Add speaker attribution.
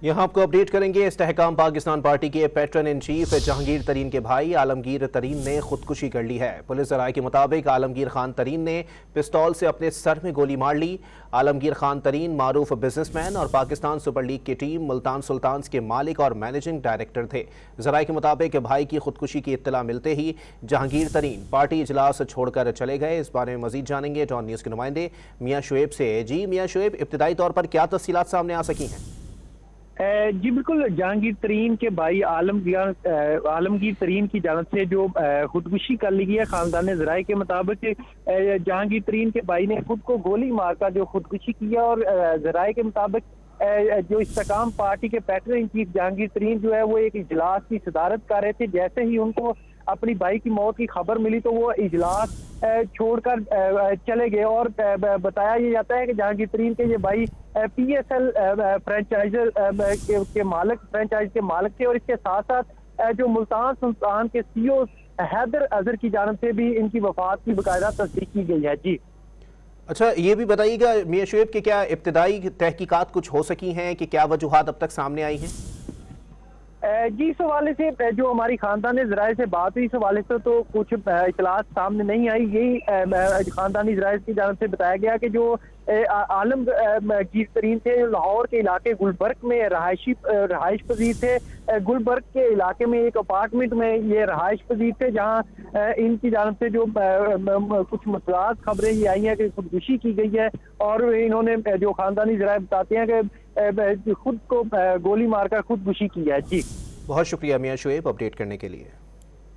Speaker 1: यहाँ आपको अपडेट करेंगे। इस्तेहकाम पाकिस्तान पार्टी के पैटर्न इन चीफ जहांगीर तरीन के भाई आलमगीर तरीन ने खुदकुशी कर ली है। पुलिस राय के मुताबिक आलमगीर खान तरीन ने पिस्तौल से अपने सर में गोली मार ली। आलमगीर खान तरीन मारूफ बिजनेसमैन और पाकिस्तान सुपर लीग की टीम मुल्तान सुल्तान्स के मालिक और मैनेजिंग डायरेक्टर थे। ज़राए के मुताबिक भाई की खुदकुशी की इत्तला मिलते ही जहांगीर तरीन पार्टी इजलास छोड़कर चले गए। इस बारे में मजीद जानेंगे डॉन न्यूज़ के नुमाइंदे मियाँ शुएब से। जी मियाँ शुएब, इब्तिदाई तौर पर क्या तफसीलात सामने आ सकी हैं?
Speaker 2: जी बिल्कुल, जहांगीर तरीन के भाई आलमगीर तरीन की जानिब से जो खुदकुशी कर ली गई है। खानदान ज़राए के मुताबिक जहांगीर तरीन के भाई ने खुद को गोली मारकर जो खुदकुशी किया और ज़राए के मुताबिक जो इस्तेहकाम पार्टी के पैटर्न इन चीफ जहांगीर तरीन जो है वो एक इजलास की सदारत कर रहे थे। जैसे ही उनको अपनी भाई की मौत की खबर मिली तो वो इजलास छोड़कर चले गए। और बताया ये जाता है कि जहांगीर तरीन के ये भाई PSL फ्रेंचाइजर फ्रेंचाइज के मालिक थे। और इसके साथ साथ जो मुल्तान सुल्तान के CEO हैदर अजहर की जानिब से भी इनकी वफात की बाकायदा तस्दीक की गई है। जी
Speaker 1: अच्छा, ये भी बताइएगा मियाँ शुएब कि क्या इब्तिदाई तहकीकात कुछ हो सकी हैं कि क्या वजूहात अब तक सामने आई हैं?
Speaker 2: जी, इस हवाले से जो हमारी खानदानी ज़राए से बात हुई, इस हवाले से तो कुछ इतलात सामने नहीं आई। यही खानदानी ज़राए की जानिब से बताया गया कि जो आलमगीर तरीन थे लाहौर के इलाके गुलबर्ग में रहायश पजीर थे। गुलबर्ग के इलाके में एक अपार्टमेंट में ये रहायश पजीर थे, जहाँ इनकी जानिब से जो कुछ मसलात खबरें ये आई हैं कि खुदकुशी की गई है। और इन्होंने जो खानदानी ज़राए बताते हैं कि खुद को गोली मारकर खुदकुशी की है। जी
Speaker 1: बहुत शुक्रिया मियाँ शुएब अपडेट करने के लिए।